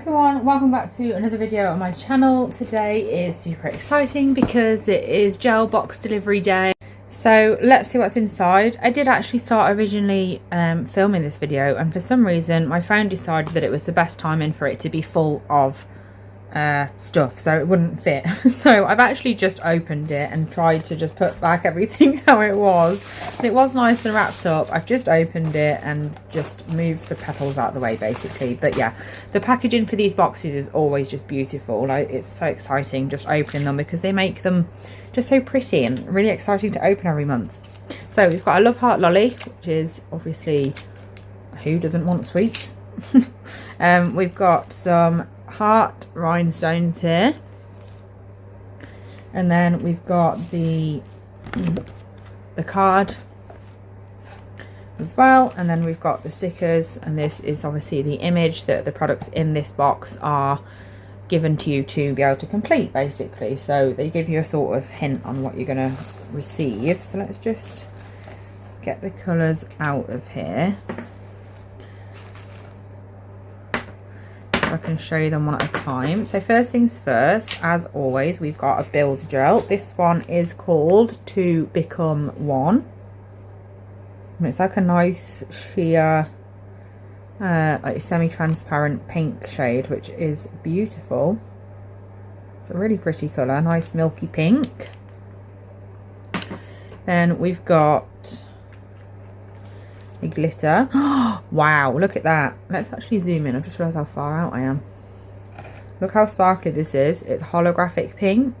everyone, welcome back to another video on my channel. Today is super exciting because it is gel box delivery day. So let's see what's inside. I did actually start originally filming this video, and for some reason my phone decided that it was the best timing for it to be full of stuff, so it wouldn't fit. So I've actually just opened it and tried to just put back everything how it was, and it was nice and wrapped up. I've just opened it and just moved the petals out of the way basically. But yeah, the packaging for these boxes is always just beautiful. Like, it's so exciting just opening them because they make them just so pretty and really exciting to open every month. So we've got a Love Heart Lolly, which is obviously, who doesn't want sweets? We've got some heart rhinestones here, and then we've got the card as well, and then we've got the stickers, and this is obviously the image that the products in this box are given to you to be able to complete basically. So they give you a sort of hint on what you're going to receive. So let's just get the colours out of here so I can show you them one at a time. So first things first, as always, we've got a build gel. This one is called To Become One, and it's like a nice sheer like semi-transparent pink shade, which is beautiful. It's a really pretty colour, nice milky pink. Then we've got a glitter. Wow, look at that. Let's actually zoom in. I've just realised how far out I am. Look how sparkly this is. It's holographic pink.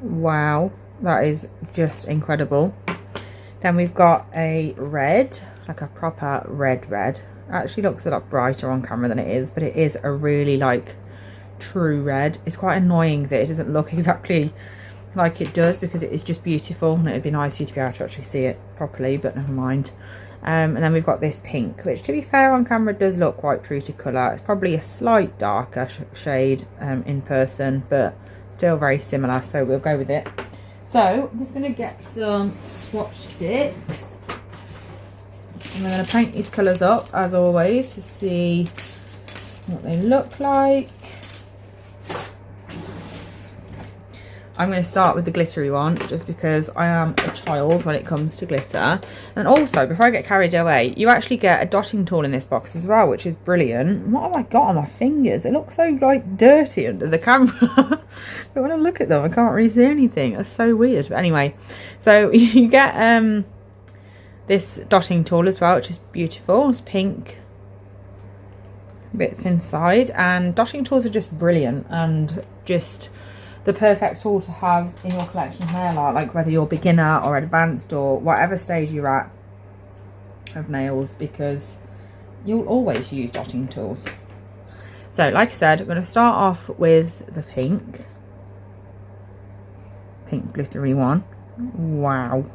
Wow, that is just incredible. Then we've got a red, like a proper red. It actually looks a lot brighter on camera than it is, but it is a really like true red. It's quite annoying that it doesn't look exactly like it does because it is just beautiful, and it'd be nice for you to be able to actually see it properly, but never mind. And then we've got this pink, which to be fair on camera does look quite true to colour. It's probably a slight darker shade in person, but still very similar, so we'll go with it. So I'm just going to get some swatch sticks, and I'm going to paint these colours up as always to see what they look like. I'm going to start with the glittery one just because I am a child when it comes to glitter. And also, before I get carried away, you actually get a dotting tool in this box as well, which is brilliant. What have I got on my fingers? They look so like dirty under the camera. But when I look at them, I can't really see anything. That's so weird. But anyway, so you get this dotting tool as well, which is beautiful. It's pink bits inside, and dotting tools are just brilliant and just the perfect tool to have in your collection of nail art, like whether you're beginner or advanced or whatever stage you're at of nails, because you'll always use dotting tools. So like I said, I'm going to start off with the pink glittery one. Wow,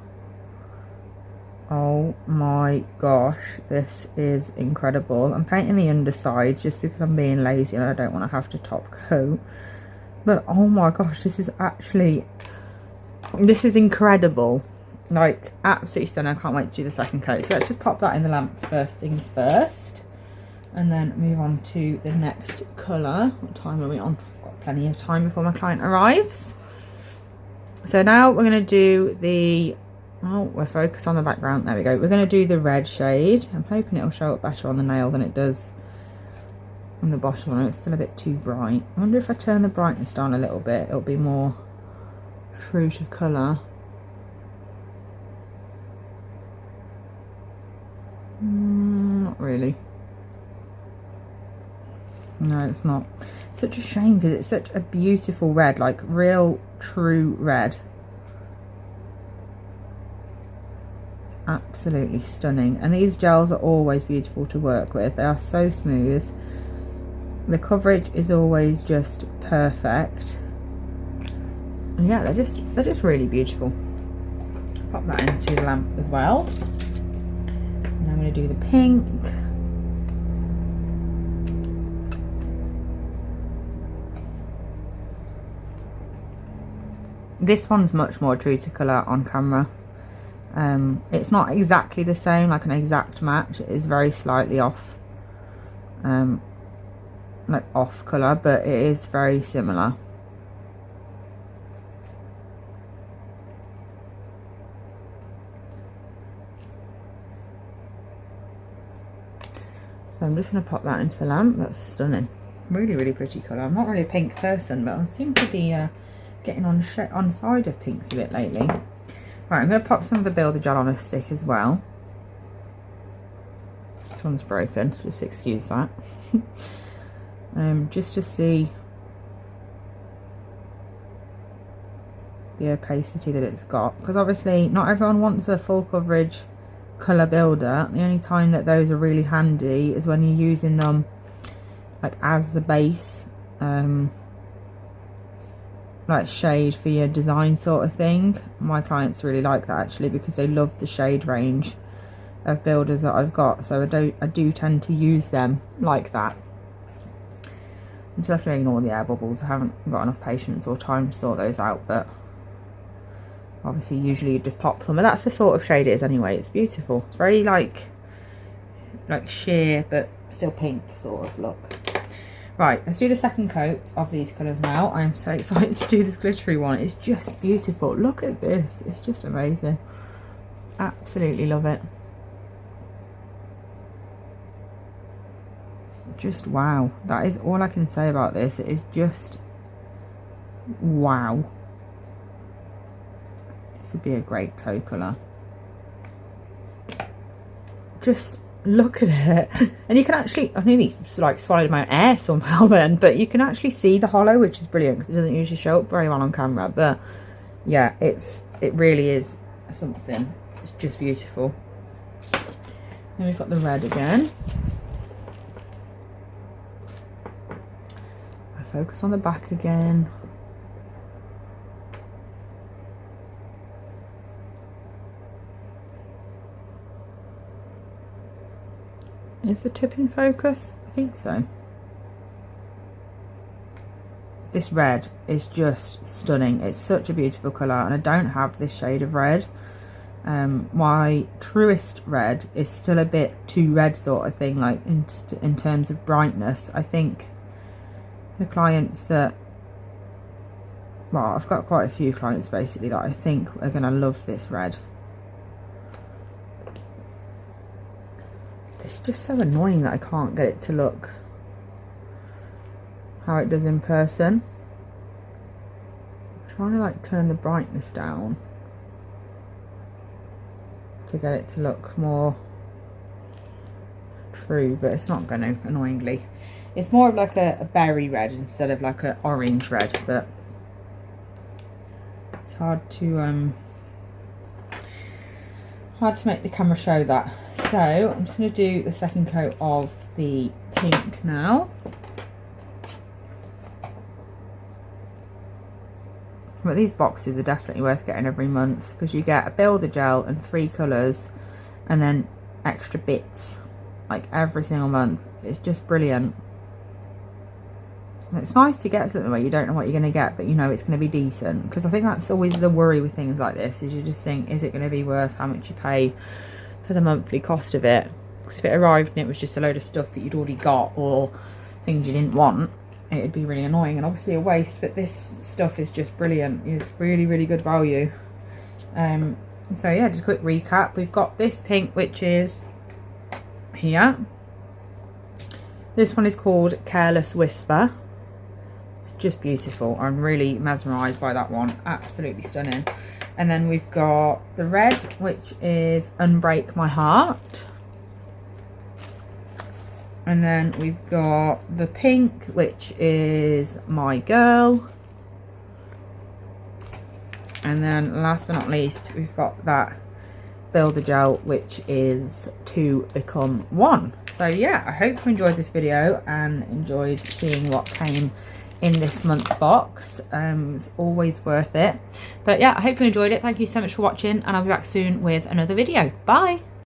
oh my gosh, this is incredible. I'm painting the underside just because I'm being lazy and I don't want to have to top coat. But oh my gosh, this is incredible. Like, absolutely stunning. I can't wait to do the second coat. So let's just pop that in the lamp first things first, and then move on to the next colour. What time are we on? I've got plenty of time before my client arrives. So now we're going to do the, oh, we're focused on the background. There we go. We're going to do the red shade. I'm hoping it'll show up better on the nail than it does on the bottom one. It's still a bit too bright. I wonder if I turn the brightness down a little bit, it'll be more true to colour. Not really. No, it's not. It's such a shame because it's such a beautiful red, like real true red. It's absolutely stunning, and these gels are always beautiful to work with. They are so smooth. The coverage is always just perfect. And yeah, they're just really beautiful. Pop that into the lamp as well. And I'm going to do the pink. This one's much more true to colour on camera. It's not exactly the same, like an exact match. It is very slightly off. like off colour, but it is very similar. So I'm just going to pop that into the lamp. That's stunning. Really, really pretty colour. I'm not really a pink person, but I seem to be getting on side of pinks a bit lately. Right, I'm going to pop some of the Builder gel on a stick as well. This one's broken, so just excuse that. Just to see the opacity that it's got, because obviously not everyone wants a full coverage colour builder. The only time that those are really handy is when you're using them like as the base, like shade for your design sort of thing. My clients really like that actually, because they love the shade range of builders that I've got, so I do tend to use them like that. I'm just have to ignore the air bubbles. I haven't got enough patience or time to sort those out, but obviously usually you just pop them, but that's the sort of shade it is anyway. It's beautiful. It's very like sheer but still pink sort of look. Right, let's do the second coat of these colours now. I'm so excited to do this glittery one. It's just beautiful. Look at this. It's just amazing. Absolutely love it. Just wow. That is all I can say about this. It is just wow. This would be a great toe colour. Just look at it. And you can actually, I nearly like swallowed my air somehow then, but you can actually see the hollow, which is brilliant because it doesn't usually show up very well on camera. But yeah, it really is something. It's just beautiful. Then we've got the red again. I focus on the back again. Is the tip in focus? I think so. This red is just stunning. It's such a beautiful colour, and I don't have this shade of red. My truest red is still a bit too red sort of thing, like in terms of brightness. I think the clients that, well, I've got quite a few clients basically that I think are going to love this red. It's just so annoying that I can't get it to look how it does in person. I'm trying to like turn the brightness down to get it to look more true, but it's not going to, annoyingly. It's more of like a berry red instead of like an orange red, but it's hard to make the camera show that. So I'm just going to do the second coat of the pink now. But these boxes are definitely worth getting every month, because you get a builder gel and 3 colours and then extra bits like every single month. It's just brilliant. And it's nice to get something where you don't know what you're going to get, but you know it's going to be decent, because I think that's always the worry with things like this, is you just think, is it going to be worth how much you pay for the monthly cost of it? Because if it arrived and it was just a load of stuff that you'd already got or things you didn't want, it'd be really annoying and obviously a waste. But this stuff is just brilliant. It's really, really good value. So yeah, just a quick recap. We've got this pink, which is here. This one is called Careless Whisper. It's just beautiful. I'm really mesmerised by that one. Absolutely stunning. And then we've got the red, which is Unbreak My Heart. And then we've got the pink, which is My Girl. And then last but not least, we've got that Builder Gel, which is To Become One. So yeah, I hope you enjoyed this video and enjoyed seeing what came in this month's box. It's always worth it. But yeah, I hope you enjoyed it. Thank you so much for watching, and I'll be back soon with another video. Bye.